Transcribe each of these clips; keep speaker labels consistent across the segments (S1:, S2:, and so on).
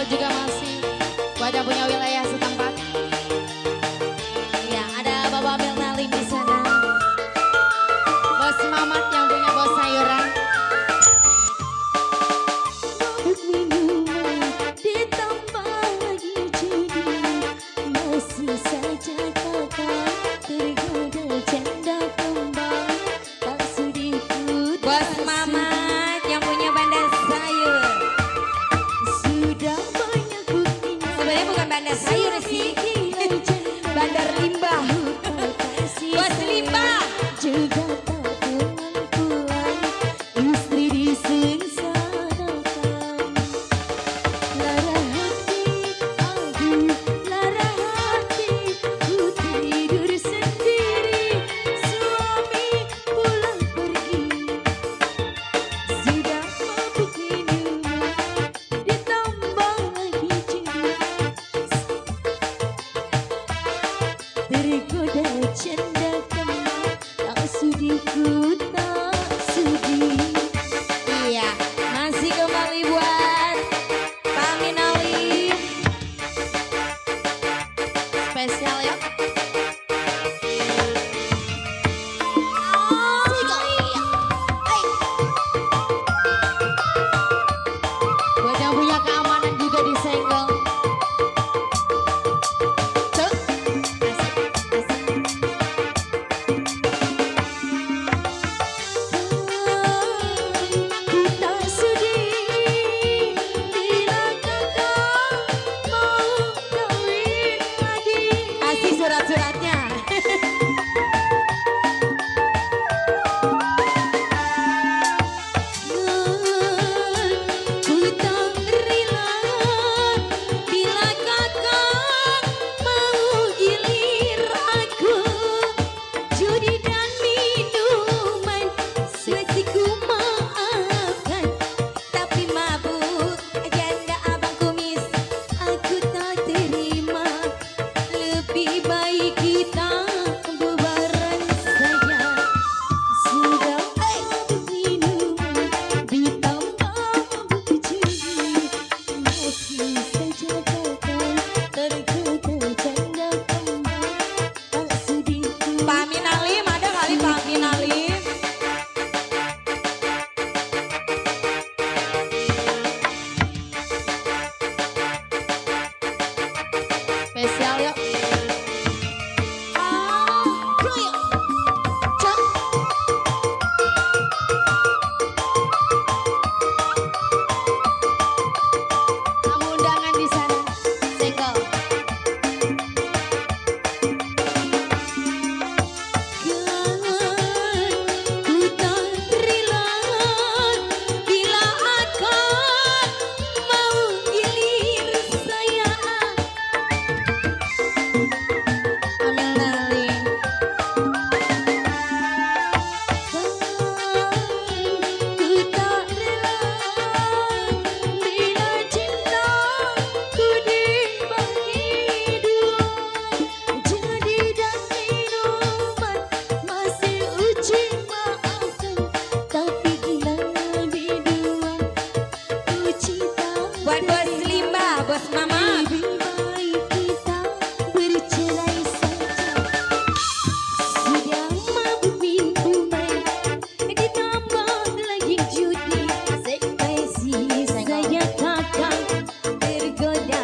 S1: senggol juga masih buat yang punya wilayah setempat. Ya, ada Bapak Milnali di sana. Bos Mamat yang punya bos sayuran.
S2: Minuman ditambah lagi jadi masih saja kakak tergoda canda kembang tak sedikit.
S3: Bos Mamat yang punya bandar sayur.
S2: Sudah banyak bukti
S3: Sebenarnya bukan bandar sayur sih. Bandar limbah. Bos limbah.
S2: juga tak pulang-pulang istri disengsarakan. Lara hati, aduh lara hati, ku tidur sendiri, suami pulang pergi. Sudah mabuk minuman, ditambah lagi jenis, tergoda canda kembang, tak sudi ku tak sudi.
S3: Iya, masih kembali buat Pak Minali.
S1: Spesial ya. Buat yang punya keamanan juga disenggol. Cek. Asik, asik.
S2: Ku tak sudi bila kakak mau kawin lagi.
S3: Kasih surat-suratnya.
S2: Ku tak rela bila kakak mau gilir aku. Judi dan minuman masih ku maafkan,
S3: Tapi mabuk janda abang kumis.
S2: aku tak terima. Lebih baik kita bubaran saja. Sudah mabuk minuman ditambah mabuk judi, masih saja kakak tergoda canda kembang, tak sudi ku.
S3: Pak Minalim, ada kali Pak Minalim.
S1: Spesial yuk. Tamu undangan di sana. Senggol.
S2: Ku tak rela bila akan mau gilir saya.
S1: Ambil nali.
S2: Ku tak rela bila cintaku dibagi dua. Jadi dan minuman masih uji maafkan, tapi gila biduan uji tak
S3: Buat bos limbah, bos Mamat.
S2: lebih baik kita bercerai saja. Sudah mabuk minuman ditambah lagi judi, masih saja kakak tergoda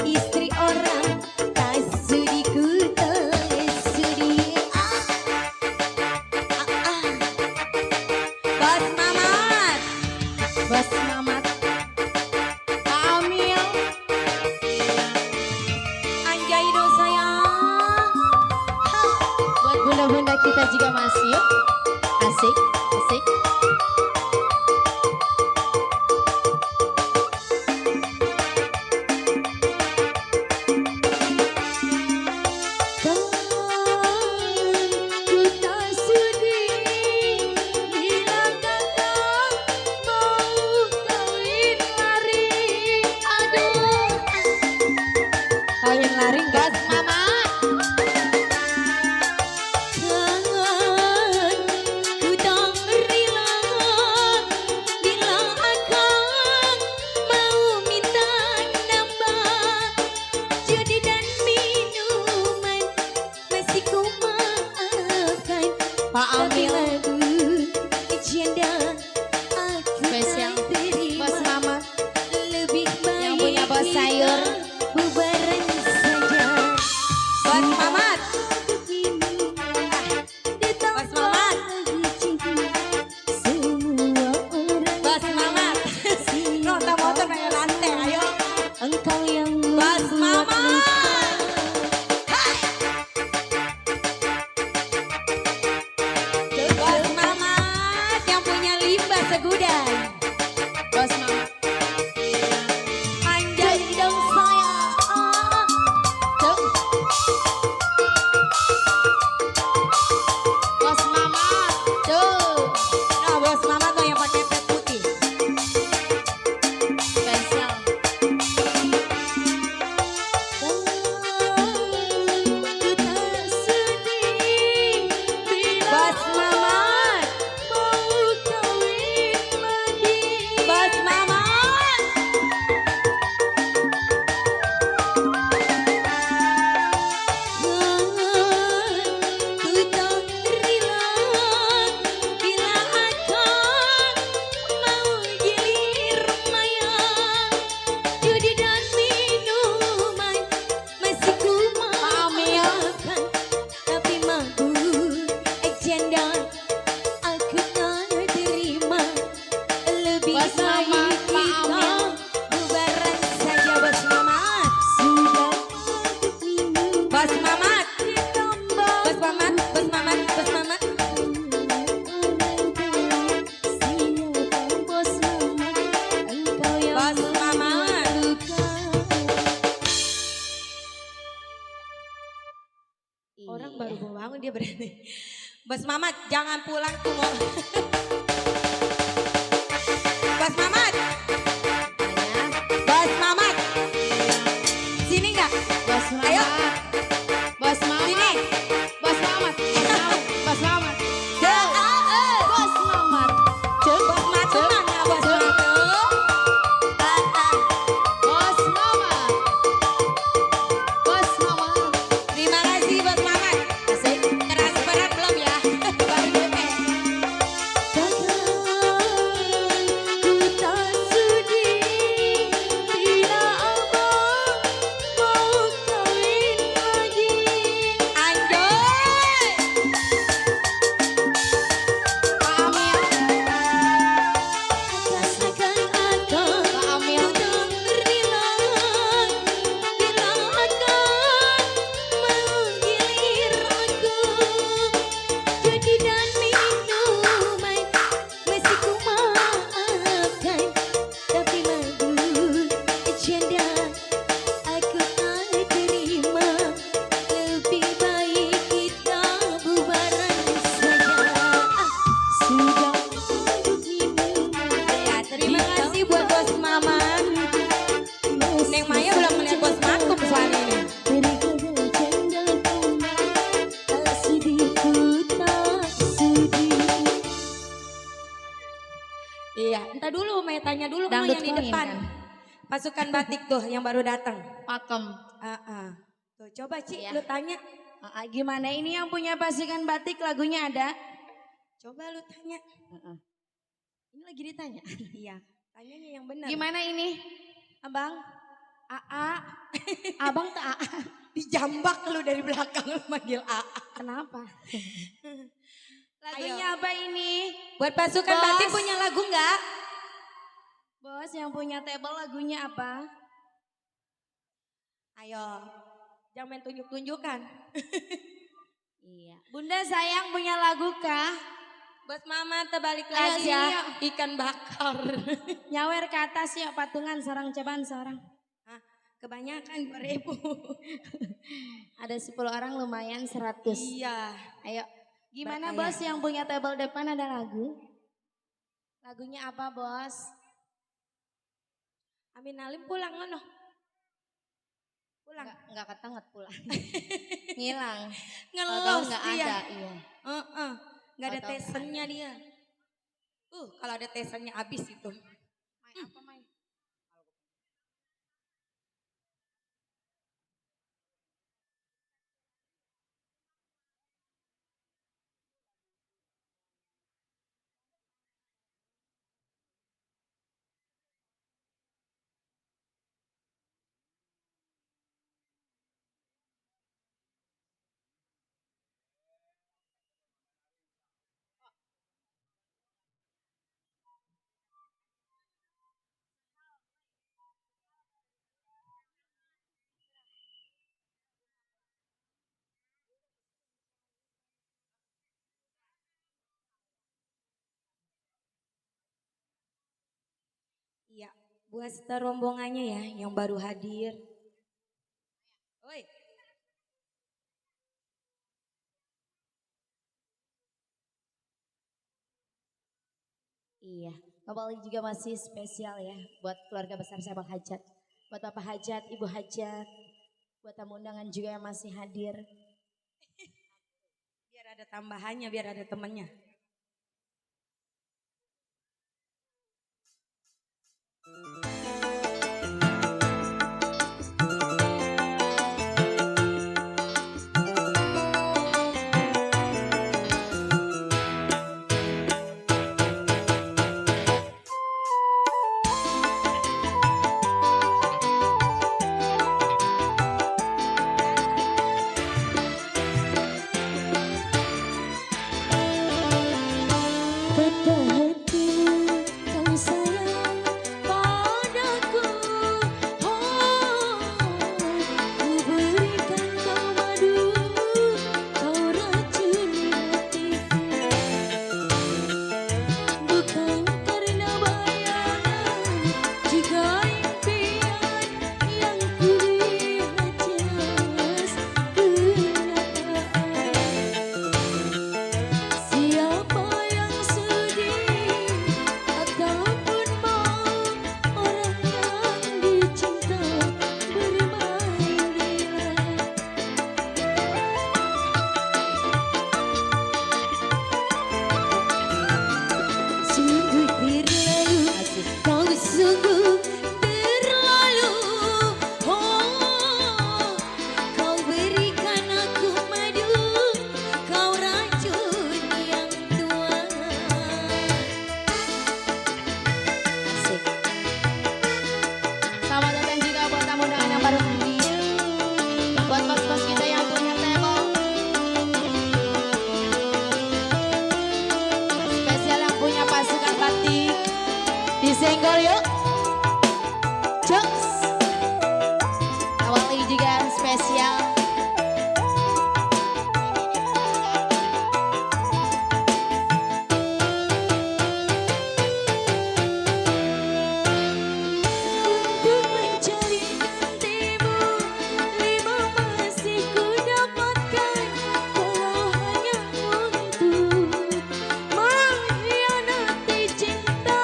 S2: istri orang, tak sudi ku tak sudi.
S3: Bos Mamat.
S1: Bos Mamat. Pak Amil.
S3: Anjay do sayang.
S1: Buat bunda-bunda kita juga masih yuk. Asik, asik.
S2: Ku tak sudi bila kakak mau kawin lari. Aduh,
S1: Kawin lari gas mama.
S2: kan ku tak
S3: Bos Mamat, jangan pulang tuh mau. Bos Mamat, Bos Mamat, sini nggak?
S1: Bos
S3: Ayo.
S1: Mamat. Bos Mamat.
S3: Sini.
S1: Bos Mamat. Bos Mamat.
S3: Cek.
S1: Bos Mamat.
S3: Bos Mamat mana Bos Mamat?
S1: Bos Mamat. Bos Mamat.
S3: Terima kasih Bos Mamat.
S1: Asik.
S3: Transferan belum ya? Baru DP.
S2: Ku tak sudi bila abang mau kawin lagi.
S3: Anjoy.
S1: Pak Amir.
S2: Rasakan akan
S1: Pak Amir.
S2: tak berilang bila akan menggilir aku. Jadi dan minuman masih ku maafkan, tapi madu canda aku tak terima. Lebih baik kita bubaran saja. Sudah duduk minum.
S3: Ya, terima kasih buat Bos Mamat. Neng Maya belum melihat Bos Mamat soal ini. Iya, entar dulu Maya tanya dulu sama
S1: Dangdut
S3: yang di
S1: koin,
S3: depan.
S1: kan?
S3: Pasukan batik tuh yang baru datang.
S1: Pakem.
S3: Tuh coba Ci,
S1: Iya.
S3: lu tanya.
S1: Gimana ini yang punya pasukan batik lagunya ada?
S3: Coba lu tanya.
S1: Ini lagi ditanya.
S3: Iya, tanyanya yang benar.
S1: Gimana ini?
S3: Abang?
S1: AA. Abang tak AA.
S3: Dijambak lu dari belakang lu manggil AA.
S1: Kenapa? Lagunya apa ini?
S3: Buat pasukan
S1: Bos.
S3: batik punya lagu nggak?
S1: Bos yang punya table lagunya apa?
S3: Ayo, jangan main tunjuk-tunjukkan.
S1: Iya. Bunda sayang punya lagu kah?
S3: Bos Mama terbalik
S1: Ayo
S3: lagi
S1: sini
S3: ya,
S1: yuk.
S3: ikan bakar.
S1: Nyawer ke atas yuk patungan sarang cobaan seorang.
S3: Hah, kebanyakan 2.000.
S1: Ada 10 orang lumayan 100.
S3: Iya.
S1: Ayo. Gimana
S3: Berkaya.
S1: bos yang punya table depan ada lagu? Lagunya apa bos?
S3: Amin Alim pulang ngono. Pulang.
S1: Enggak ketenget pulang. Ngilang.
S3: Ngelos
S1: Tahu enggak
S3: dia.
S1: ada, iya.
S3: Nggak ada
S1: Tahu-tahu nggak
S3: tesennya dia. Kalau ada tesennya habis itu.
S1: Main apa main?
S3: Iya, buat rombongannya ya yang baru hadir. Oi.
S1: Iya, kembali juga masih spesial ya buat keluarga besar Sabang Hajat. Buat Bapak Hajat, Ibu Hajat, buat tamu undangan juga yang masih hadir.
S3: Biar ada tambahannya, biar ada temennya. cantik. Disenggol yuk. Jokes.
S1: Awal lagi juga spesial.
S2: Untuk mencari gantimu, lima masih ku dapatkan. Walau hanya untuk mengkhianati cinta.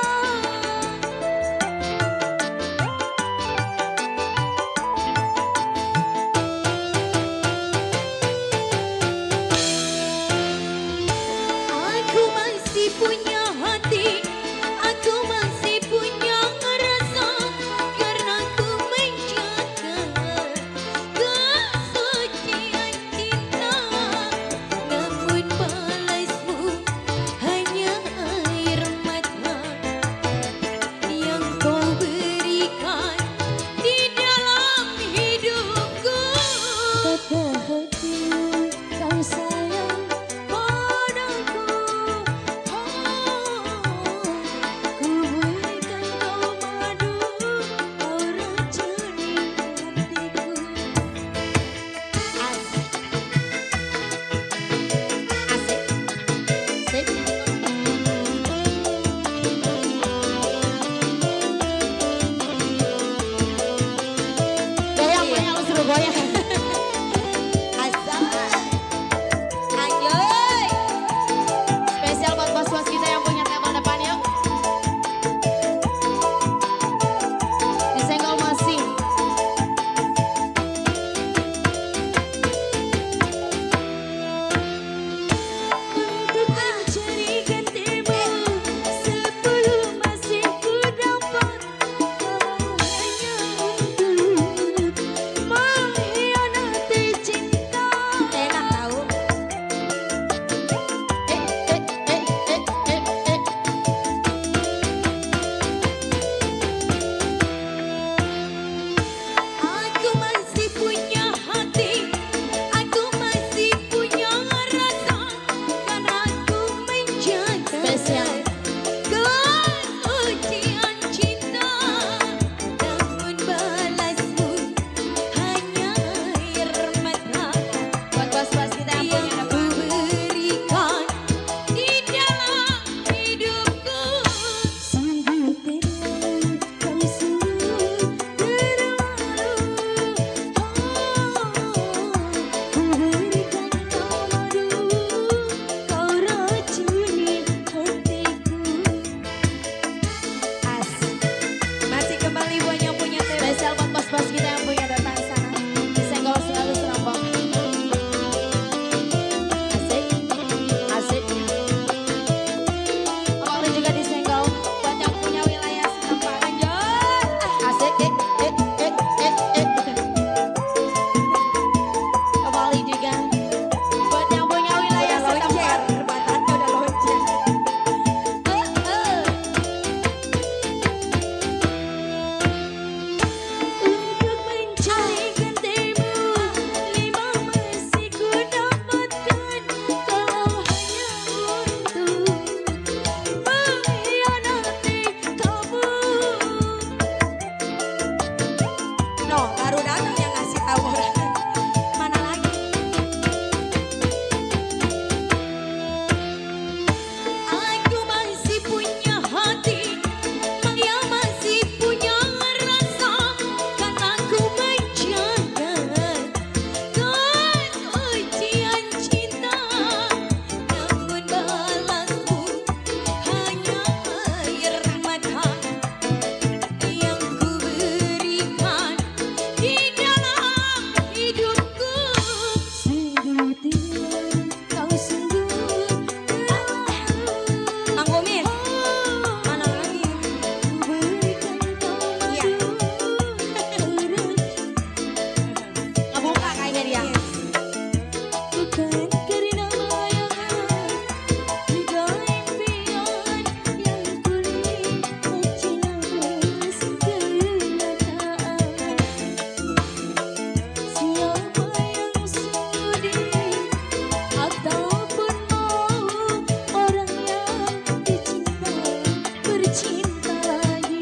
S2: cinta lagi.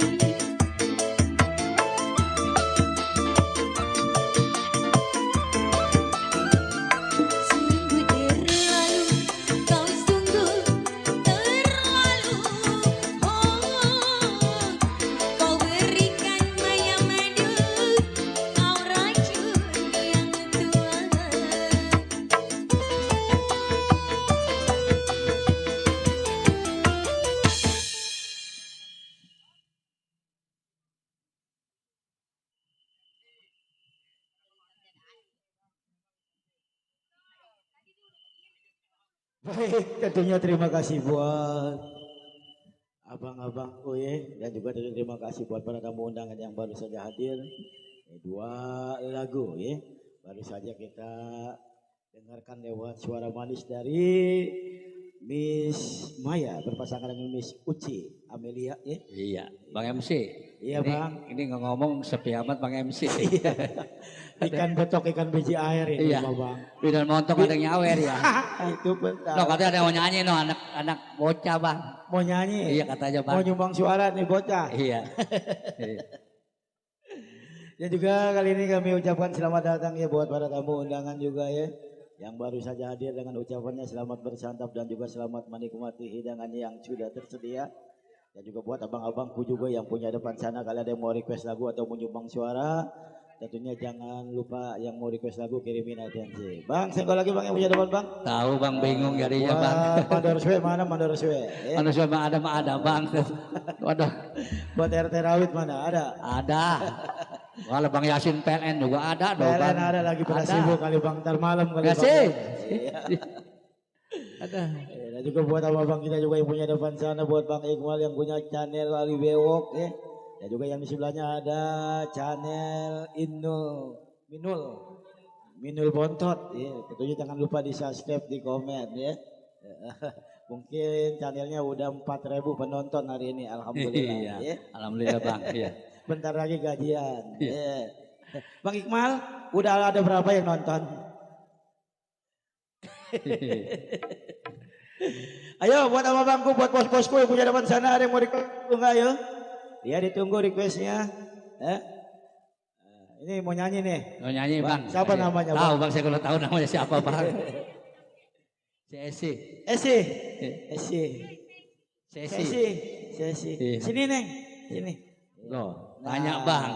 S2: Sungguh terlalu, kau sungguh terlalu. Oh, kau berikan maya madu, kau racun yang tua.
S4: Baik, tentunya terima kasih buat abang-abangku ya, dan juga terima kasih buat para tamu undangan yang baru saja hadir. Dua lagu ya, baru saja kita dengarkan lewat suara manis dari Miss Maya berpasangan dengan Miss Uci Amelia ya.
S5: Iya, Bang MC.
S4: Iya Bang.
S5: Ini ngomong sepi amat Bang MC.
S4: Iya. Ikan betok, ikan biji air ini
S5: Iya.
S4: Bang.
S5: Bidan montong ada yang nyawer ya.
S4: Itu betul.
S5: Lo katanya ada yang mau nyanyi no anak-anak bocah Bang.
S4: Mau nyanyi?
S5: Iya katanya Bang.
S4: Mau nyumbang suara nih bocah.
S5: Iya. Iya.
S4: Dan juga kali ini kami ucapkan selamat datang ya buat para tamu undangan juga ya, yang baru saja hadir dengan ucapannya selamat bersantap dan juga selamat menikmati hidangan yang sudah tersedia. Dan juga buat abang-abangku juga yang punya depan sana, kalau ada yang mau request lagu atau mau nyumbang suara, tentunya jangan lupa yang mau request lagu kirimin atensi. Bang, senggol lagi Bang yang punya depan Bang.
S5: Tahu Bang bingung jadinya Bang.
S4: Mandor Swe mana Mandor Swe? Ya.
S5: Manusia mah ada Bang. Waduh.
S4: Buat RT Rawit mana ada?
S5: Ada. Kalau Bang Yasin PLN juga ada dong
S4: PLN
S5: Bang.
S4: ada lagi pada
S5: Ada.
S4: sibuk kali Bang, ntar malam kali Bang.
S5: Kasih.
S4: Iya.
S5: Ada.
S4: Dan juga buat abang kita juga yang punya depan sana, buat Bang Iqbal yang punya channel Ali Bewok ya. Dan juga yang di sebelahnya ada channel Minul Bontot ya. Tentunya jangan lupa di subscribe, di komen ya. Mungkin channelnya udah 4.000 penonton hari ini, alhamdulillah
S5: Iya.
S4: ya.
S5: Alhamdulillah Bang. Iya.
S4: Bentar lagi gajian. Ya. Bang Iqbal, udah ada berapa yang nonton? Ayo buat abang-abangku, buat bos-bosku yang punya depan sana, ada yang mau request enggak ayo? Ya ditunggu requestnya. Ini mau nyanyi nih.
S5: Mau nyanyi Bang.
S4: Siapa namanya
S5: Tahu
S4: Bang?
S5: Bang, saya kalau tahu namanya siapa Bang. Si Esi.
S4: Esi.
S5: Iya.
S4: Sini Neng, sini.
S5: Loh, tanya Bang.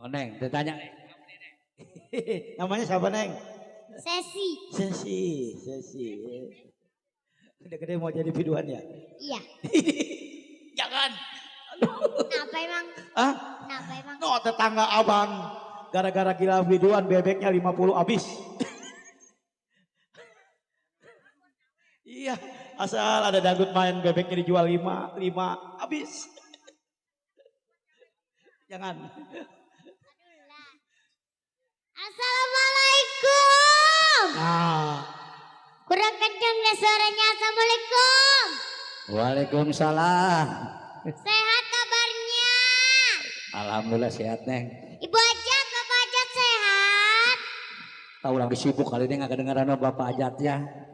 S5: Oh Neng, ditanya Neng.
S4: Namanya siapa Neng?
S2: Sesi.
S4: Sesi. Udah gede mau jadi biduan ya?
S2: Iya.
S4: Jangan.
S2: Kenapa emang?
S4: Ah?
S2: Kenapa emang?
S4: No, tetangga abang gara-gara gila biduan bebeknya 50 habis. Iya, asal ada dangdut main bebeknya dijual 5 habis. Jangan.
S2: Assalamualaikum.
S4: Nah,
S2: Kurang kencang deh suaranya. Assalamualaikum.
S5: Waalaikumsalam.
S2: Sehat kabarnya?
S5: Alhamdulillah sehat Neng.
S2: Ibu Ajat, Bapak Ajat sehat?
S5: Tahu lagi sibuk kali ini nggak kedengeran Bapak Ajatnya.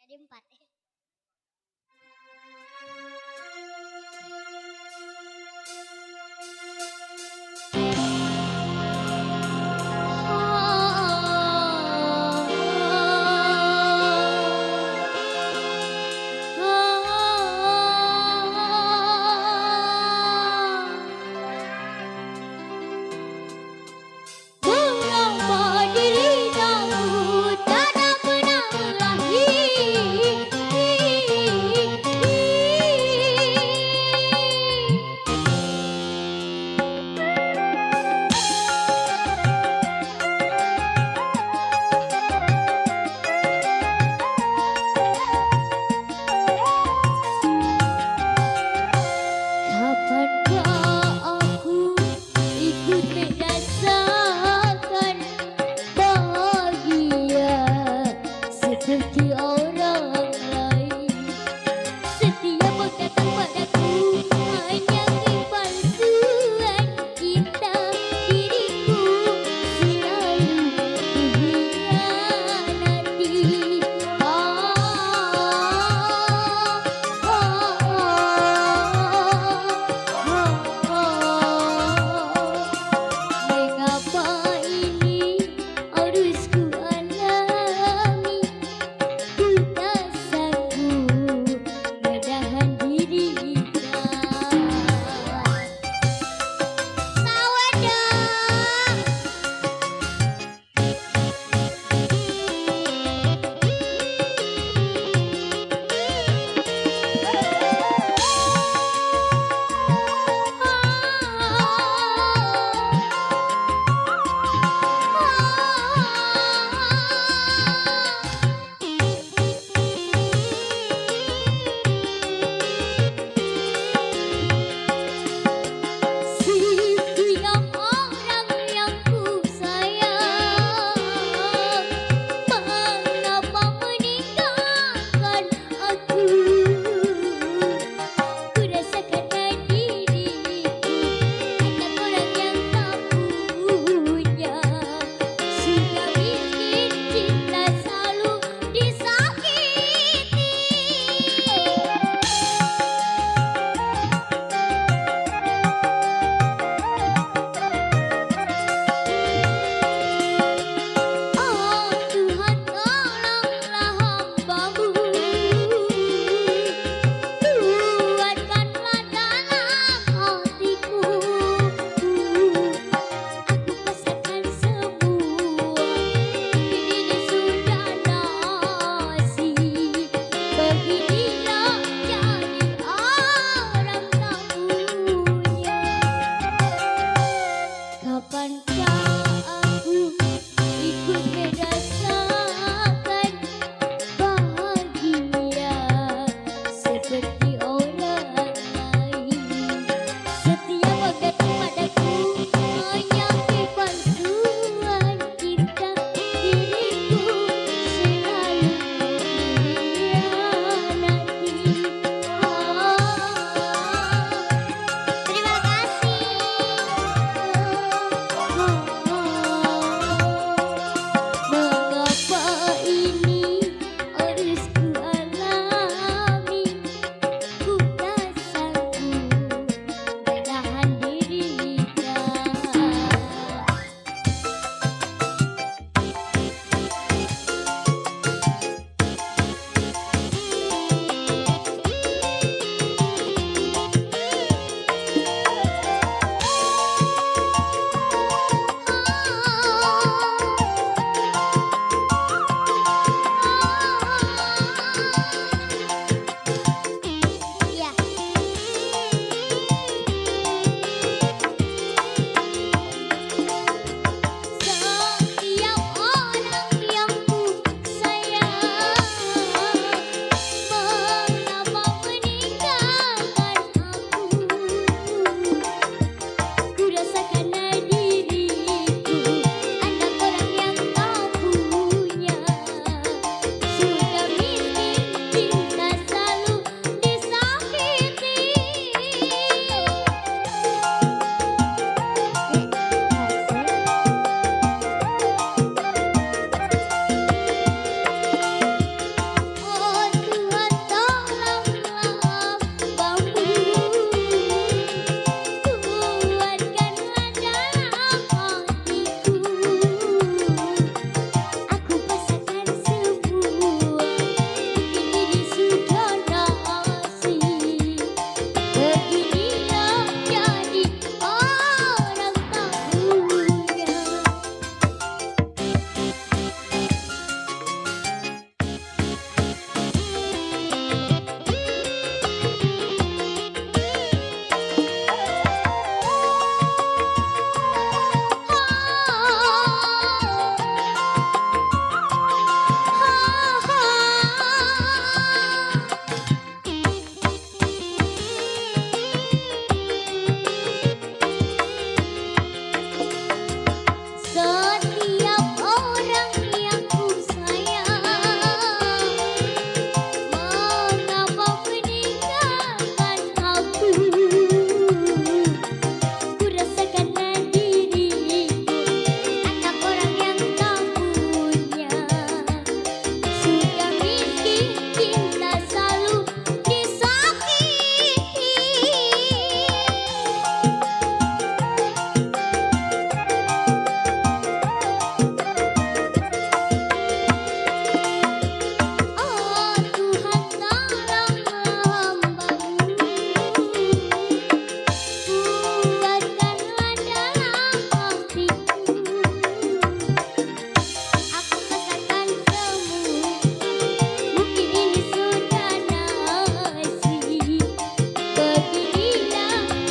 S2: Jadi 4. Mengapa diri kamu tak pernah lahir? Kapankah aku ikut merasakan bahagia seperti orang lain? Setiap kau datang padaku hanya kepalsuan cinta, diriku selalu dikhianati.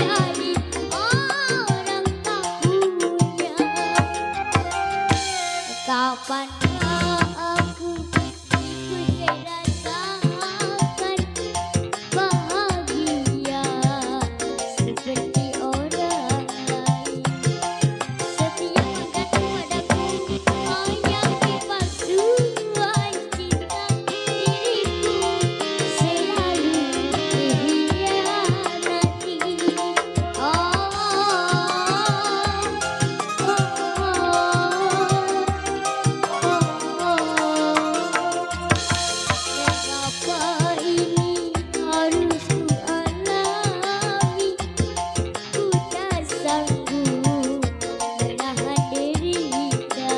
S2: jadi orang tak punya. Kapankah aku ikut merasakan bahagia seperti orang lain? Setiap datang padaku hanya kepalsuan cinta diriku selalu dikhianati. Mengapa ini harus ku alami? Ku tak sanggup menahan derita.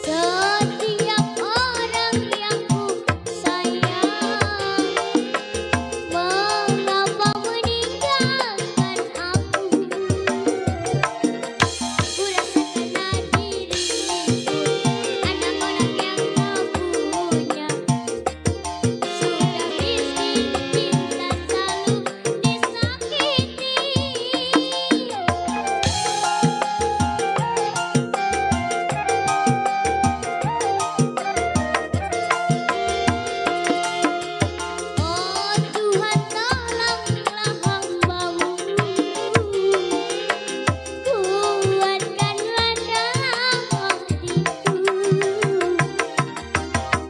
S2: Setiap orang yang ku sayang, mengapa meninggalkan aku? Ku rasakan diriku anak orang yang tak punya. Sudah miskin cinta selalu disakiti. Oh Tuhan, tolonglah hamba-Mu, kuatkanlah dalam hatiku.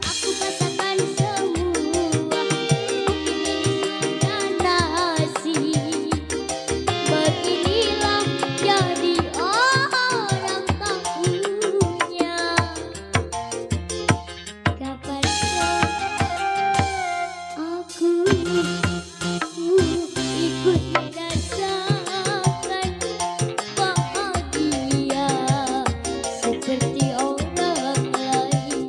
S2: Aku pasangkan semua, mungkin ini sudah nasib. Beginilah jadi orang tak punya. Kapankah aku ikut merasakan bahagia seperti orang lain?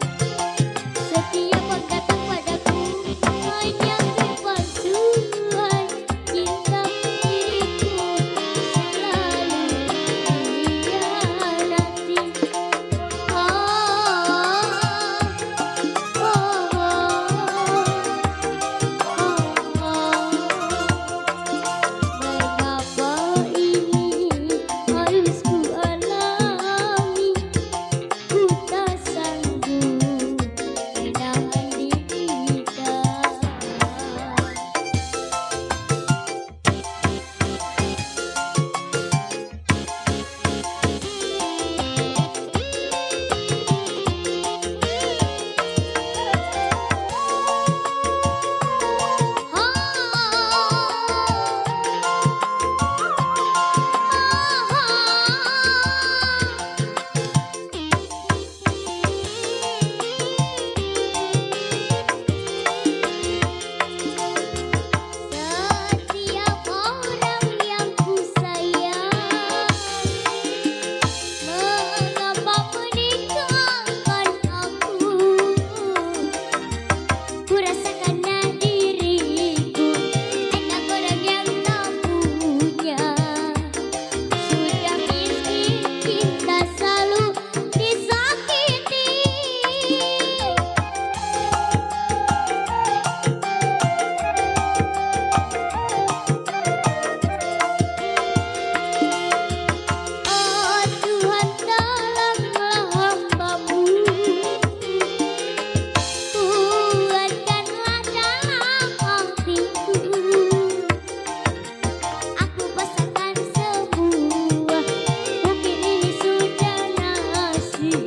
S2: Setiap datang padaku hanya kepalsuan cinta diriku selalu dikhianati. Mengapa ini harus ku alami? Ku tak sanggup menahan derita. Setiap orang yang ku sayang, mengapa meninggalkan aku? Ku rasakan diriku anak orang yang tak punya. Sudah miskin cinta selalu disakiti. Oh Tuhan, tolonglah hamba-Mu, kuatkanlah dalam hatiku. Aku pasangkan semua, mungkin ini sudah nasib.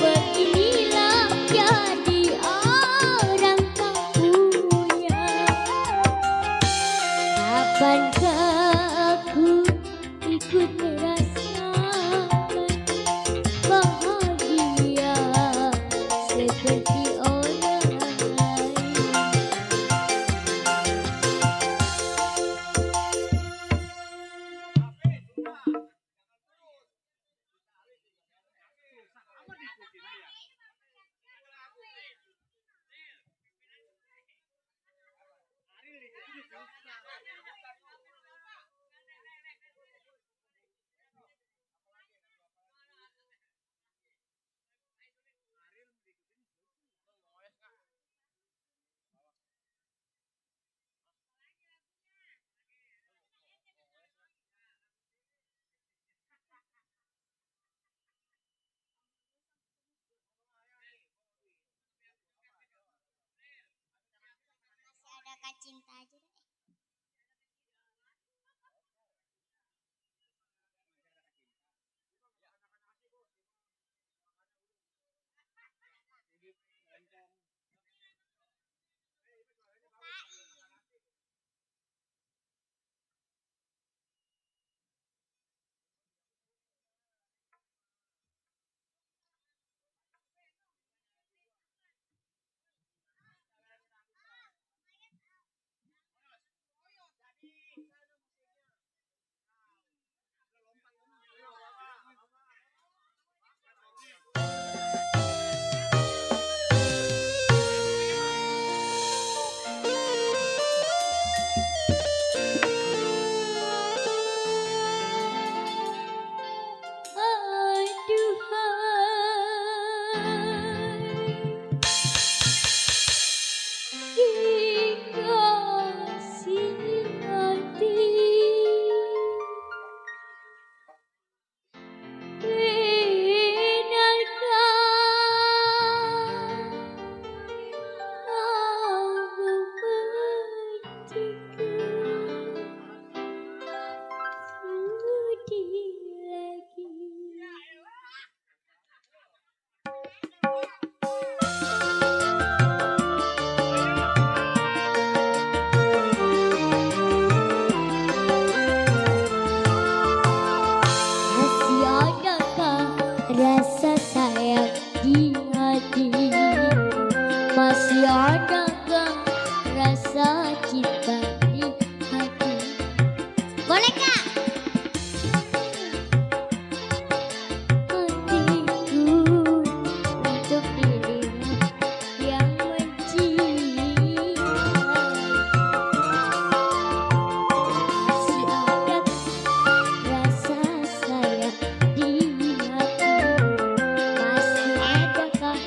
S2: Beginilah jadi orang tak punya. Kapankah aku ikut merasakan bahagia seperti orang lain? bicarakan cinta aja deh. Masih adakah rasa sayang di hati? Masih adakah rasa cinta di hati? Boleh kak? Hatiku untuk dirimu yang mencintai. Masih adakah rasa sayang di hati? Masih adakah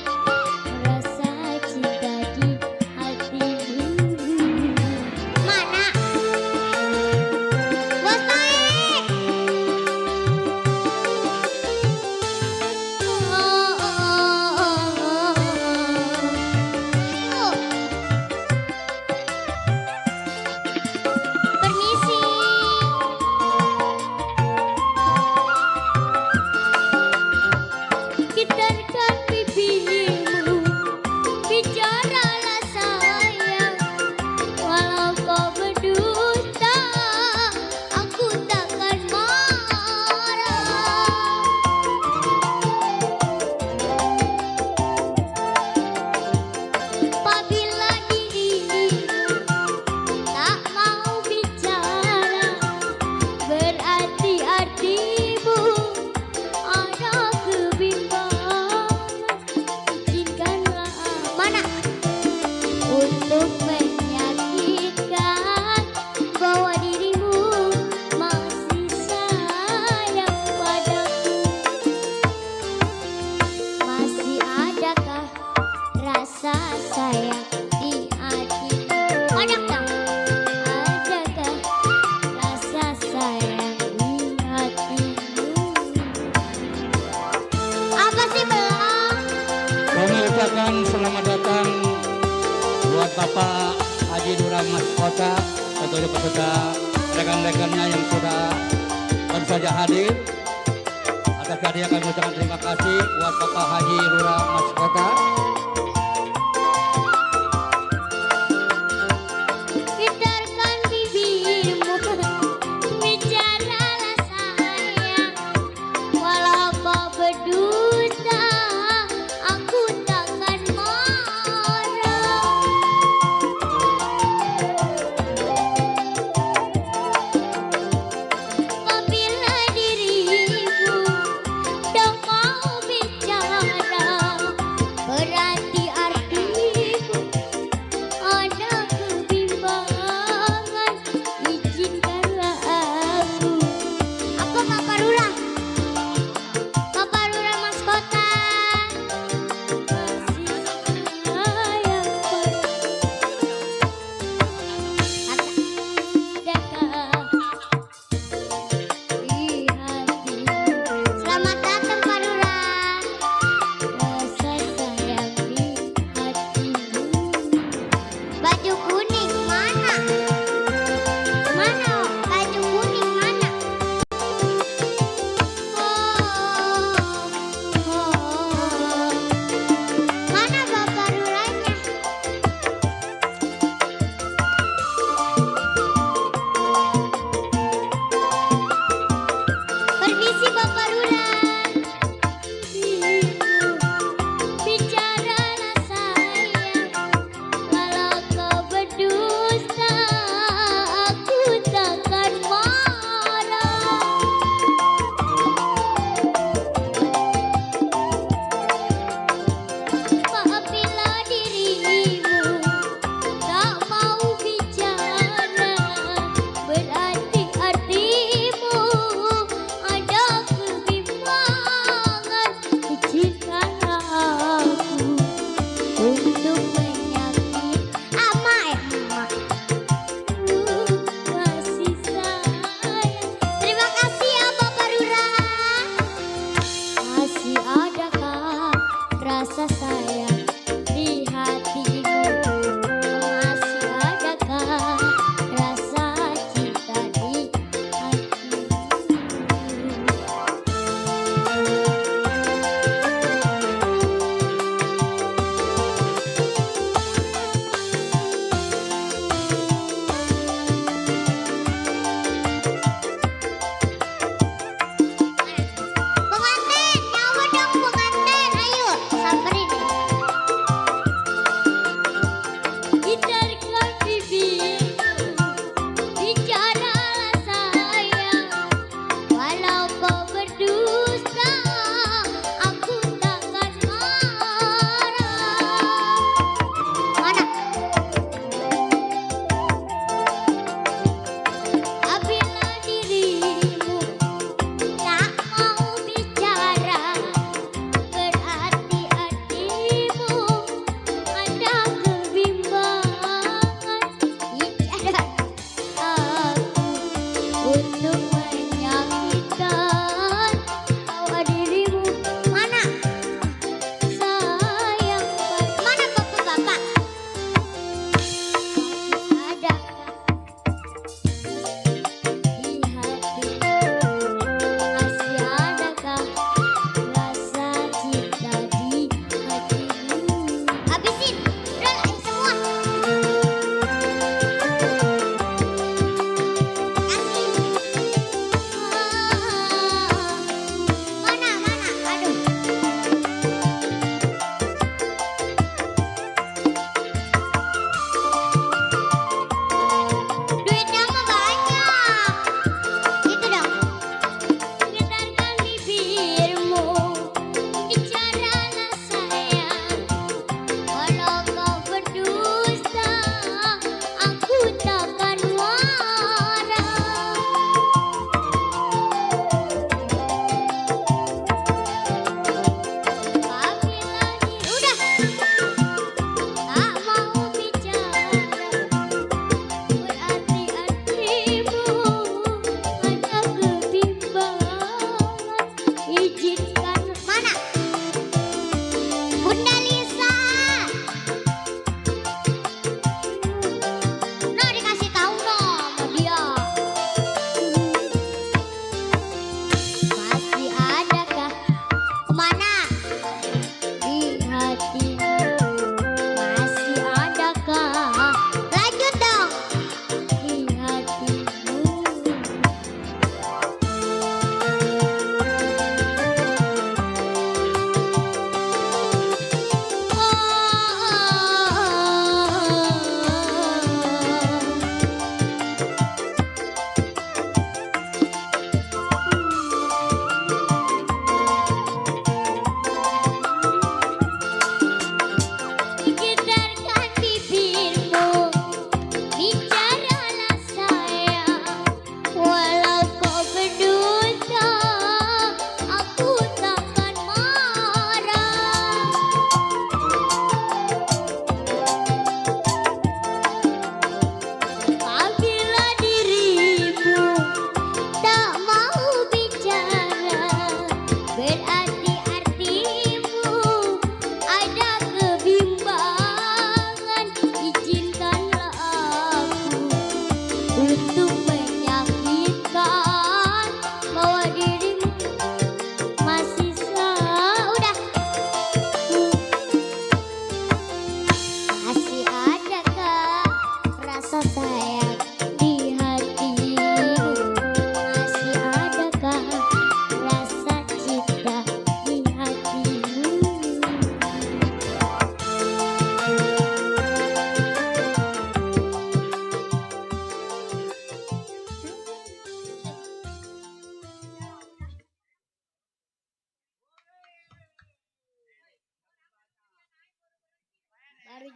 S2: rasa cinta di hatimu? Mana? Bos naik! Ayo. Permisi. Gitarkan pipimu, bicaralah sayang. Walau kau berdusta, aku takkan marah. Apabila dirimu tak mau bicara, berarti artimu ada kebimbangan. Izinkanlah mana untuk menyakitkan bahwa dirimu masih sayang padaku. Masih adakah rasa sayang di hatimu? Adakah? Adakah rasa sayang di hatimu? Apa sih Bang?
S5: Kami ucapkan selamat datang buat Bapak Haji Lurah Mas Kota, tentunya peserta rekan-rekannya yang sudah baru saja hadir. Atas kehadiran kami ucapkan terima kasih buat Bapak Haji Lurah Mas Kota.
S2: Gitarkan bibirmu, bicaralah sayang. Walau kau berdusta, aku takkan marah. Apabila dirimu tak mau bicara, berarti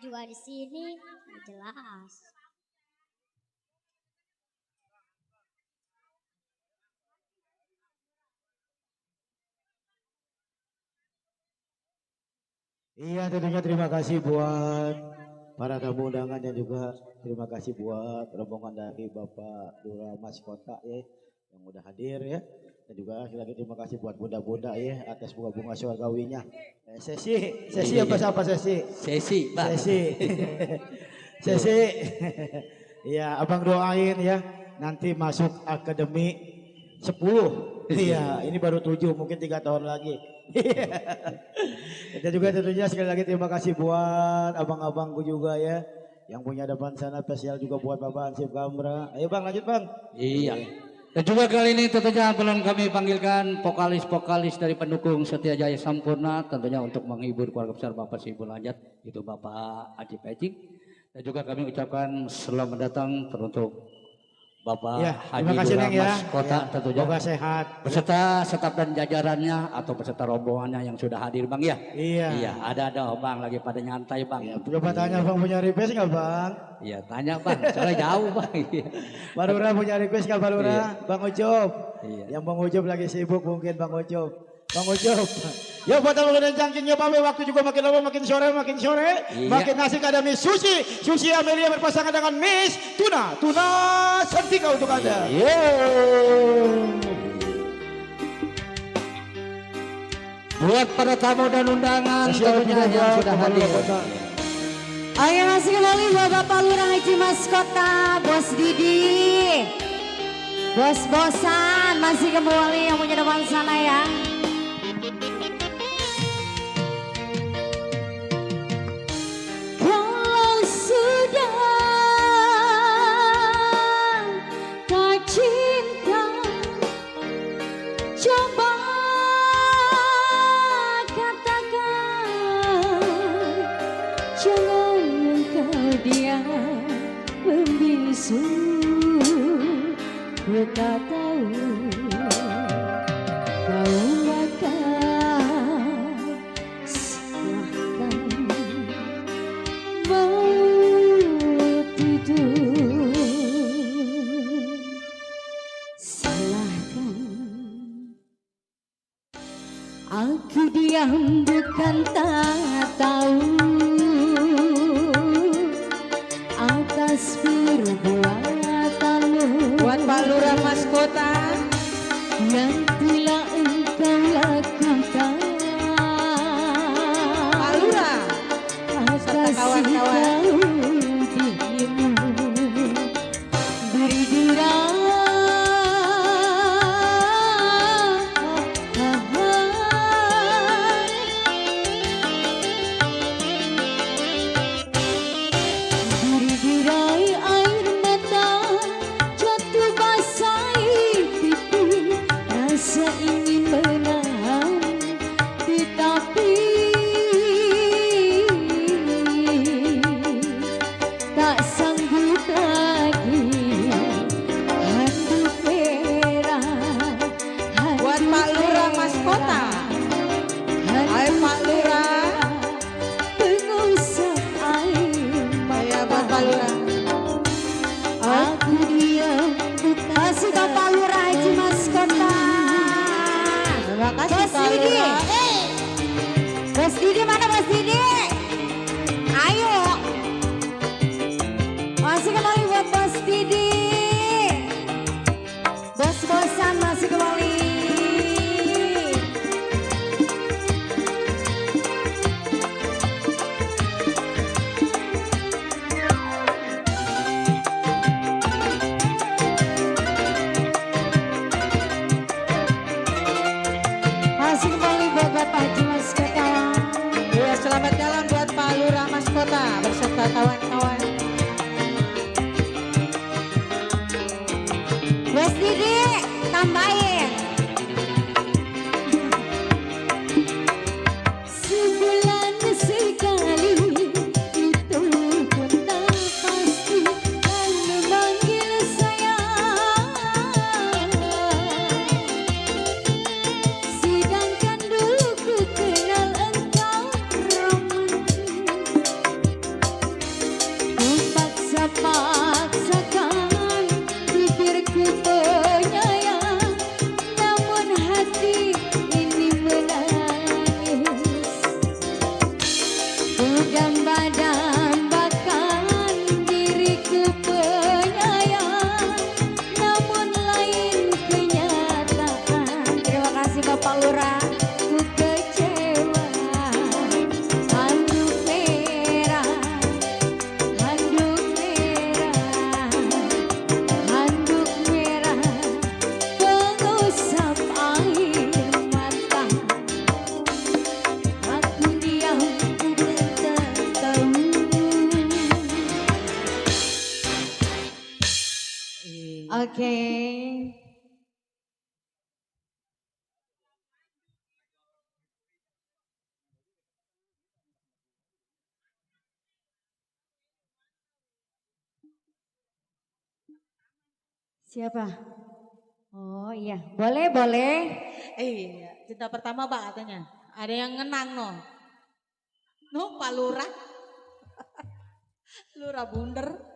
S2: juga di sini. Jelas.
S4: Iya tentunya terima kasih buat para tamu undangan dan juga terima kasih buat rombongan dari Bapak Lurah Mas Kota ya yang udah hadir ya. Dan juga sekali lagi terima kasih buat bunda-bunda ya atas bunga-bunga surgawinya. Sesi apa sesi?
S5: Sesi, Pak.
S4: Sesi. Sesi. Iya, Abang doain ya nanti masuk akademi 10. Iya, ini baru 7 mungkin 3 tahun lagi. Dan juga tentunya sekali lagi terima kasih buat abang-abangku juga ya yang punya depan sana spesial juga buat Bapak Ansip Kamra. Ayo Bang lanjut Bang.
S5: Iya. Dan juga kali ini tentunya belum kami panggilkan vokalis-vokalis dari pendukung Setia Jaya Sampurna tentunya untuk menghibur keluarga besar Bapak Sibul Hajat itu Bapak Aji Pecik. Dan juga kami ucapkan selamat datang teruntuk Bapak
S4: Ya,
S5: Haji
S4: terima kasih
S5: Lurah
S4: Neng ya.
S5: Mas Kota
S4: Ya,
S5: tentunya.
S4: semoga sehat.
S5: Beserta staf dan jajarannya atau beserta rombongannya yang sudah hadir Bang ya.
S4: Iya.
S5: Iya, ada Bang lagi pada nyantai Bang.
S4: Ya, coba tanya Bang punya request nggak Bang?
S5: Iya, tanya Bang, soalnya jauh Bang. Iya.
S4: Pak Lurah punya request nggak Pak Lurah? Bang Ucup.
S5: Iya.
S4: Yang Bang Ucup lagi sibuk mungkin Bang Ucup. Bang Ucup. Ya buat teman dan jangkingnya Pak waktu juga makin lama makin sore.
S5: Iya.
S4: Makin asik ada Miss Susi Amelia berpasangan dengan Miss Tuna Santika untuk Anda.
S5: Iya. Buat para tamu dan undangan tentunya yang sudah hadir.
S3: Ayo masih kembali Bapak Lurah Haji Mas Kota, Bos Didi. Bos-bosan masih kembali yang punya depan sana ya. Kalau sudah tak cinta, coba katakan, jangan engkau diam membisu. Ku tak tahu kau bakal silahkan mau tidur, silahkan. Aku diam bukan tak tahu atas perbuatanmu.
S6: Buat Pak Lurah Mas Kota
S3: Yang telah engkau lakukan,
S6: Pak Lurah serta
S3: atas
S6: kawan-kawan.
S3: dirimu berdirah. Berdirai air mata jatuh basahi pipi, rasa ingin menahan tetapi tak sanggup lagi. Handuk merah,
S6: Buat
S3: handuk
S6: Pak Lurah Mas Kota.
S3: merah,
S6: Ayo Pak Lurah.
S3: pengusap air
S6: Ayo buat Pak Lurah.
S3: aku diam kasih Bapak Lurah Haji Mas Kota.
S6: Terima kasih
S3: Bos
S6: Pak
S3: Didi,
S6: Lurah.
S3: Bos Didi mana Bos Didi? Ayo. Masih kembali buat Bos Didi. Bos-bosan masih kembali. Masih kembali buat Bapak Haji Mas Kota.
S6: Ya, selamat jalan buat Pak Lurah Mas Kota beserta kawan-kawan.
S3: Bos Didi, tambahin. Sebulan sekali itu pun tak pasti dan memanggil saya. Sedangkan dulu ku kenal engkau romantis. Oke.
S1: Siapa? Oh iya, boleh boleh.
S6: Iya, cinta pertama Pak katanya. Ada yang ngenang no. No, Pak Lurah. Lurah Bunder.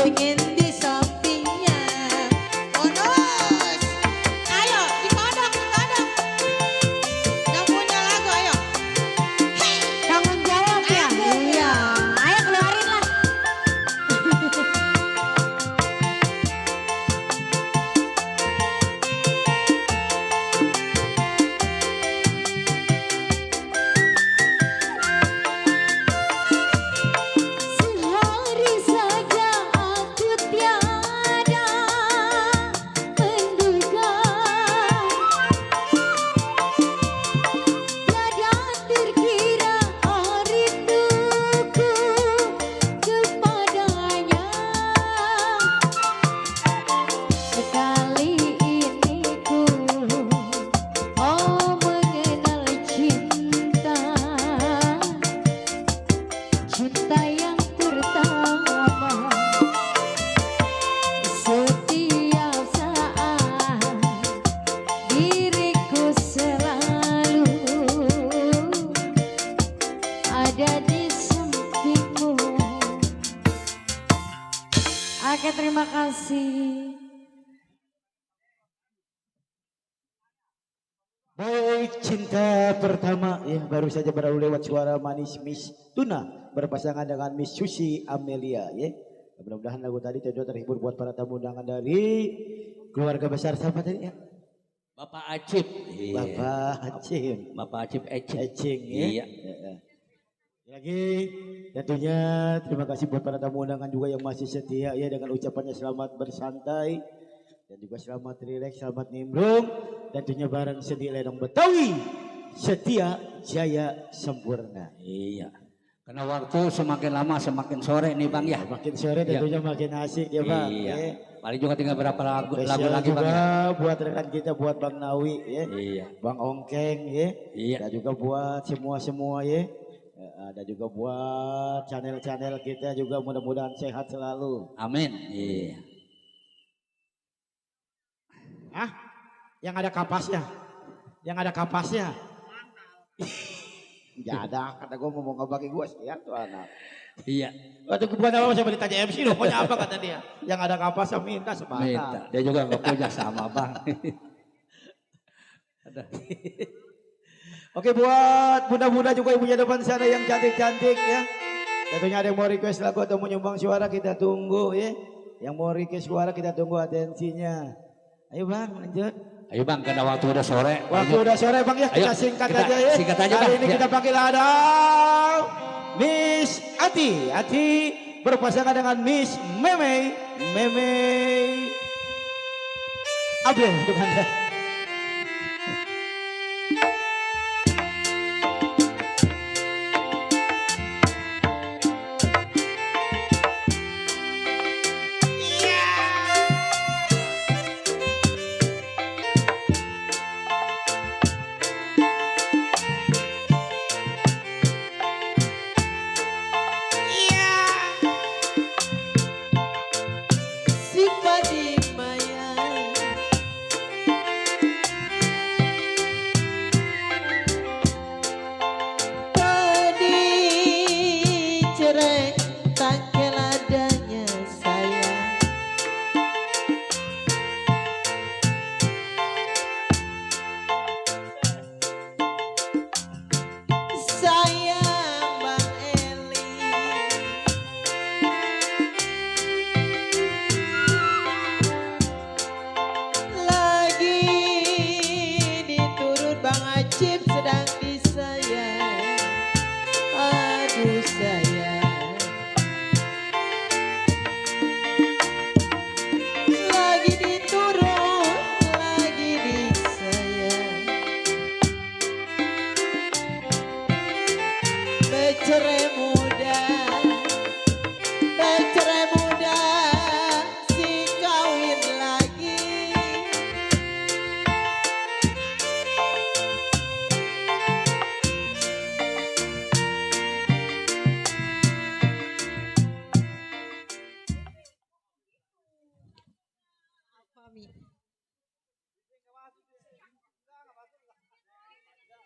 S3: pengen di sampingnya. Bonus. Ayo dikodok. Yang punya lagu ayo.
S2: Tanggung jawab ya. Iya. Ayo keluarin lah. Sehari saja aku tiada menduga, tiada terkira rinduku kepadanya. Sekali ini ku mengenal cinta, cinta yang pertama. Setiap saat diriku selalu ada di sampingmu. Oke, terima kasih.
S4: Baik, cinta pertama yang baru saja berlalu lewat suara manis Miss Tuna berpasangan dengan Miss Susi Amelia ya. Mudah-mudahan lagu tadi tentu terhibur buat para tamu undangan dari keluarga besar siapa tadi ya?
S5: Bapak Acip.
S4: Bapak Acim.
S5: Bapak Acip Ecing.
S4: Ecing ya.
S5: Iya.
S4: Lagi tentunya terima kasih buat para tamu undangan juga yang masih setia ya dengan ucapannya selamat bersantai dan juga selamat rileks, selamat nimbrung. Tentunya bareng sedih ledong Betawi setia jaya sempurna.
S5: Iya. Karena waktu semakin lama semakin sore nih Bang ya.
S4: Makin sore tentunya makin asik ya Bang.
S5: Iya.
S4: Ya.
S5: Paling juga tinggal berapa lagu
S4: Spesial
S5: lagi Bang
S4: juga
S5: ya.
S4: buat rekan kita, buat Bang Nawi ya.
S5: Iya.
S4: Bang Ongkeng ya.
S5: Iya.
S4: Dan juga buat semua ya. Ada juga buat channel-channel kita juga mudah-mudahan sehat selalu.
S5: Amin. Iya.
S4: Hah? Yang ada kapasnya? Yang ada kapasnya? Gak ada, kata gue mau ngebagi gue sih ya tuh anak.
S5: Iya.
S4: Waktu gue bukan apa saya ditanya MC loh, pokoknya apa kata dia? Yang ada kapasnya minta
S5: Minta.
S4: sebatang.
S5: Dia juga nggak punya sama Bang. Ada.
S4: Oke, buat bunda-bunda juga ibunya depan sana yang cantik-cantik ya. Tentunya ada yang mau request lagu atau mau nyumbang suara kita tunggu ya. Yang mau request suara kita tunggu atensinya. Ayo Bang lanjut.
S5: Ayo Bang, karena waktu udah sore.
S4: Waktu udah sore Bang ya, kita
S5: Ayo,
S4: singkat
S5: kita
S4: aja ya.
S5: singkat aja,
S4: Kali
S5: Bang.
S4: ini
S5: Ya.
S4: kita panggil ada Miss Ati. Ati berpasangan dengan Miss Meme. Meme. Abdul untuk Anda.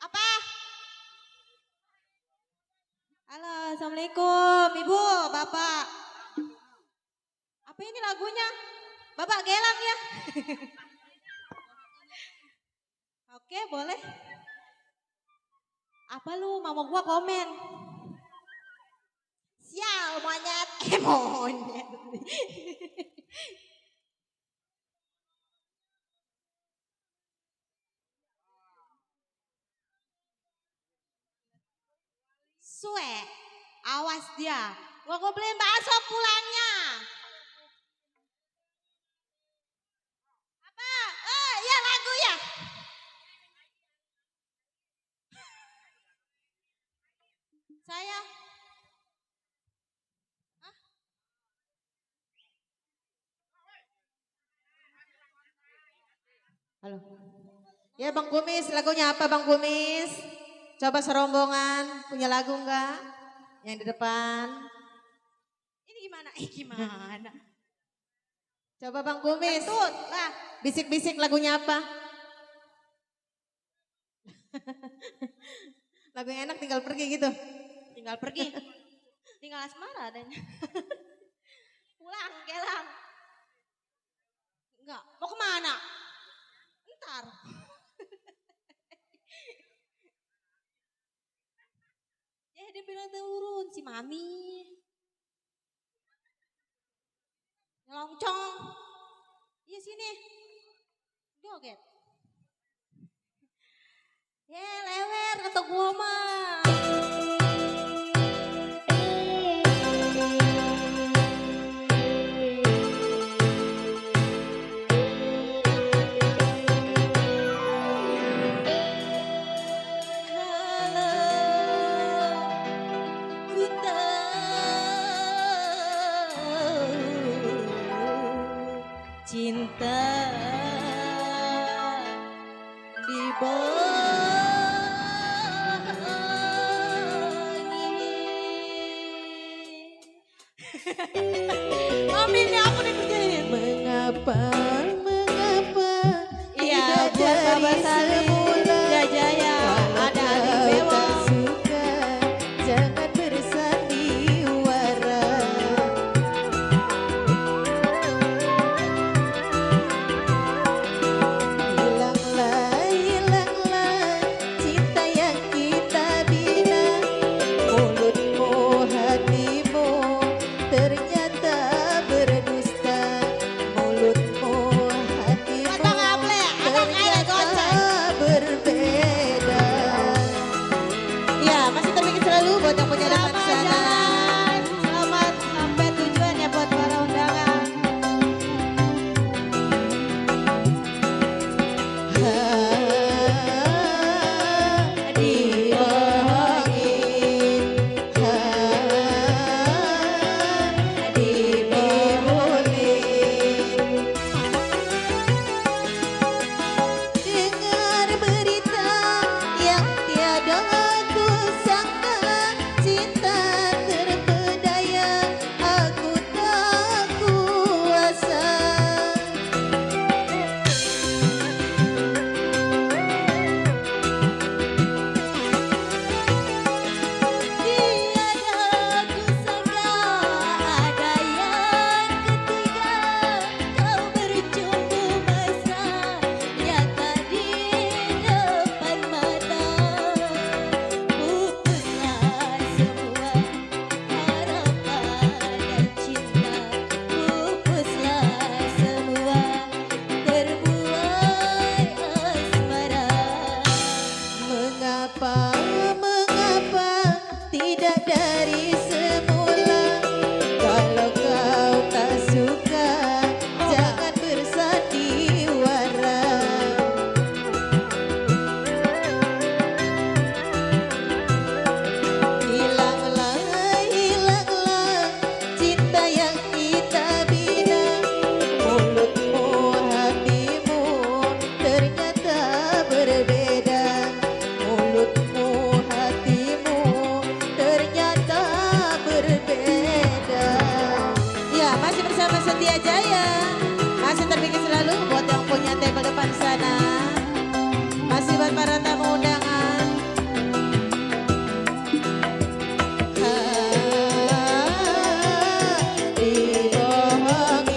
S3: Apa? Halo, assalamualaikum, ibu, bapak.
S6: Apa ini lagunya? Bapak Gelang ya? Oke, boleh. Apa lu mau gua komen? Sial monyet, monyet. Sue, awas dia. Gua beliin bakso pulangnya. Apa? Oh iya lagu ya. Saya. Hah? Halo. Ya Bang Kumis, lagunya apa Bang Kumis? Coba serombongan, punya lagu enggak? Yang di depan. Ini gimana? Gimana? Coba Bang Kumis. Tut, lah. Bisik-bisik lagunya apa? Lagu yang enak tinggal pergi gitu. Tinggal pergi. Tinggal asmara adanya. Pulang, Gelang. Enggak, mau kemana? Ntar. Ya dia bilang turun si Mami. Ngelongcong. Iya sini. Joget. Ya lewer kata gua mah. Cinta di Mami ini aku dikerjain. Mengapa iya buat Bapak Salim ya Jaya ada di Bewa
S2: suka jangan bersandiwara. Hilanglah cinta yang kita bina. Mulutmu hatimu ternyata berdusta. Mulutmu hatimu ternyata berbeda.
S6: ya masih terpikir selalu buat yang punya depan sana. Selamat sampai tujuan ya buat para undangan.
S2: Dibohongin, dibibulin. Dengar berita yang tiada aku sangka. Cinta terpedaya aku tak kuasa. Tiada kusangka ada yang ketiga. Kau bercumbu mesra nyata di depan mata. Pupuslah semua harapan dan cinta. Pupuslah semua terbuai asmara. Mengapa tidak dari semula? Kalau kau tak suka, jangan bersandiwara. Hilanglah cinta yang kita bina. Mulutmu hatimu ternyata berbeda. Mulutmu hatimu ternyata berbeda.
S6: Ya masih bersama Setia Jaya. Masih terpikir selalu buat yang punya table depan sana. Masih buat para tamu undangan.
S2: Dibohongin,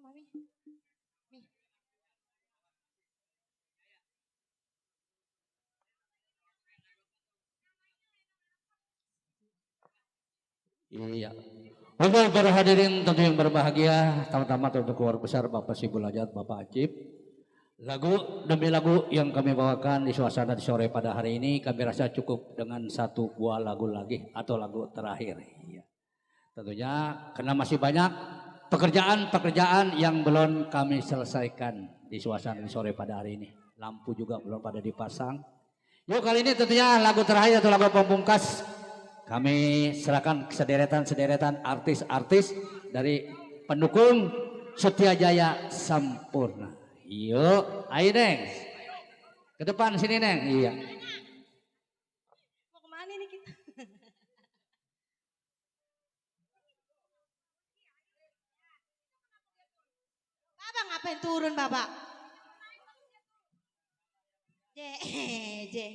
S3: Mami. Nih.
S5: Iya. Untuk para hadirin tentu yang berbahagia, terutama untuk keluarga besar Bapak Sibul Hajat, Bapak Acip. Lagu demi lagu yang kami bawakan di suasana di sore pada hari ini, kami rasa cukup dengan satu buah lagu lagi atau lagu terakhir. Iya. Tentunya karena masih banyak pekerjaan-pekerjaan yang belum kami selesaikan di suasana di sore pada hari ini. Lampu juga belum pada dipasang. Yuk kali ini tentunya lagu terakhir atau lagu pemungkas kami serahkan sederetan artis-artis dari pendukung Setia Jaya Sampurna. Yuk, ayo Neng. Ke depan sini Neng. Iya.
S6: Mau kemana nih kita? Bapak ngapain turun Bapak? Je.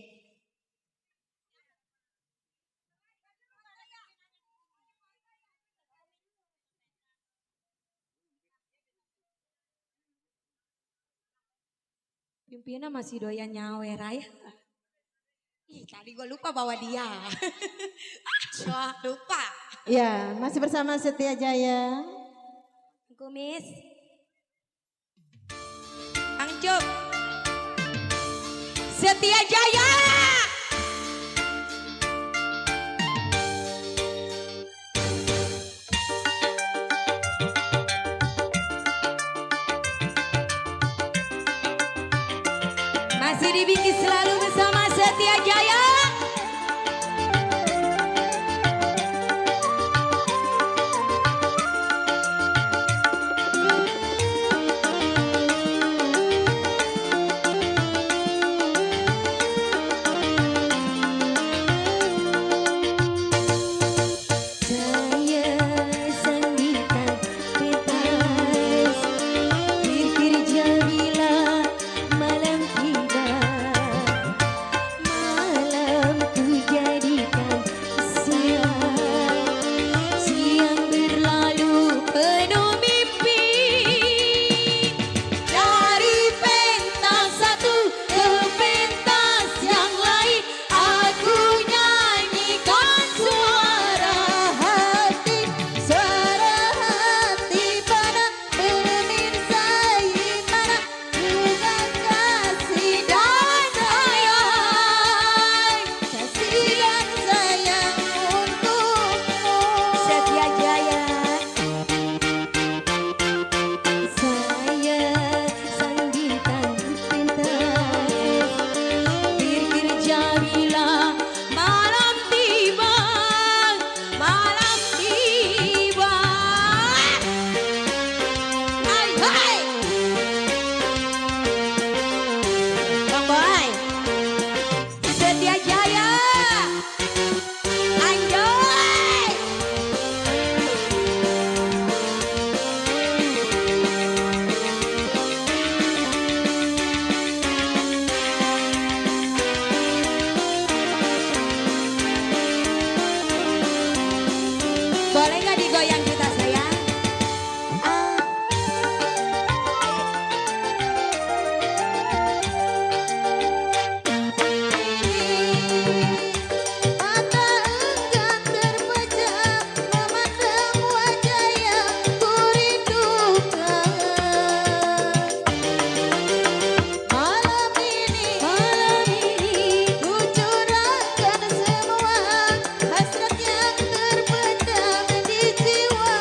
S3: Pimpinan masih doyan nyawer ya. Ih, tadi gue lupa bawa dia. Wah, lupa.
S6: Ya, masih bersama Setia Jaya.
S3: Kumis. Angcup. Setia Jaya. Masih dibikin selalu bersama Setia Jaya.
S6: Hasrat yang terpendam di jiwa.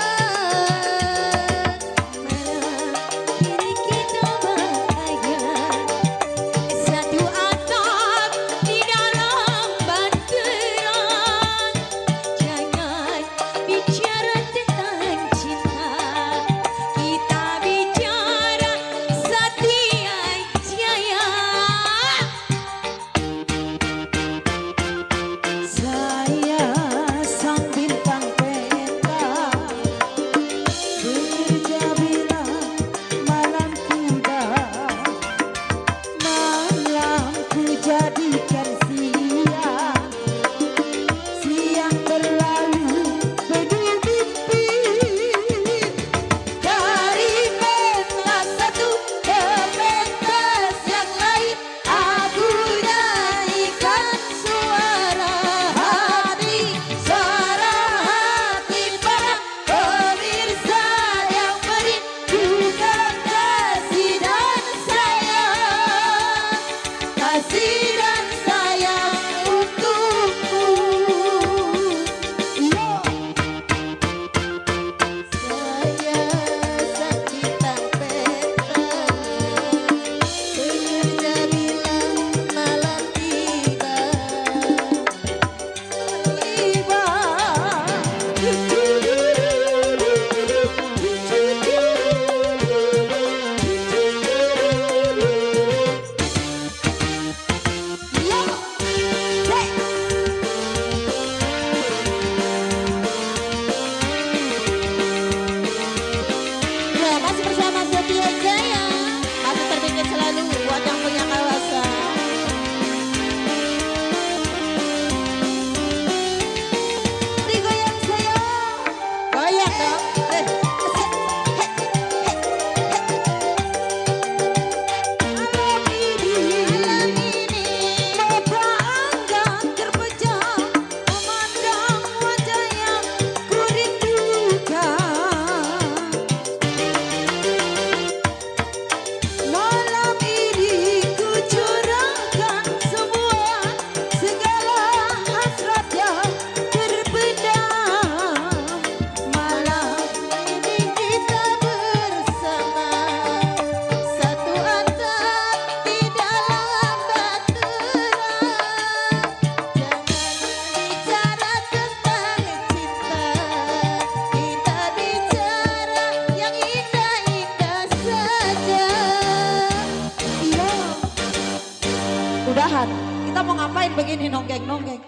S3: ngapain begini nonggeng-nonggeng?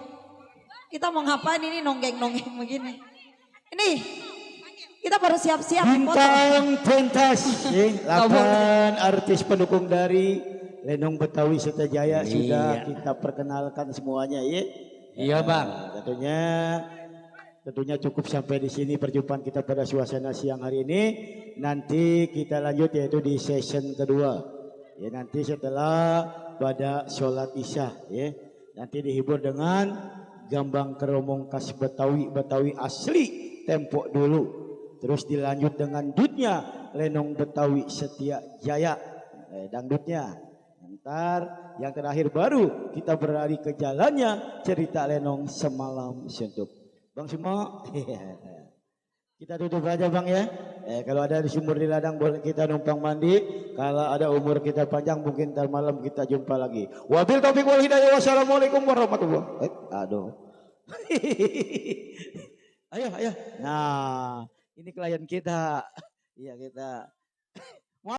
S3: Kita mau ngapain ini nonggeng-nonggeng begini? Ini kita baru siap-siap foto.
S4: Bintang pentas, delapan artis pendukung dari Lenong Betawi Setajaya sudah kita perkenalkan semuanya ya.
S5: Iya bang.
S4: Tentunya cukup sampai di sini perjumpaan kita pada suasana siang hari ini. Nanti kita lanjut yaitu di session kedua. Ya nanti setelah pada sholat isya ya. Nanti dihibur dengan gambang keromong khas Betawi asli tempo dulu. Terus dilanjut dengan dutnya Lenong Betawi Setia Jaya. Dangdutnya. Ntar yang terakhir baru kita berlari ke jalannya cerita Lenong Semalam Suntuk. Bang semua, kita tutup aja bang ya. Kalau ada di sumur di ladang boleh kita numpang mandi. Kalau ada umur kita panjang mungkin ntar malam kita jumpa lagi. Wabil taufiq wal hidayah. Wassalamualaikum warahmatullahi. Aduh. Ayo. Nah, ini klien kita. Iya kita.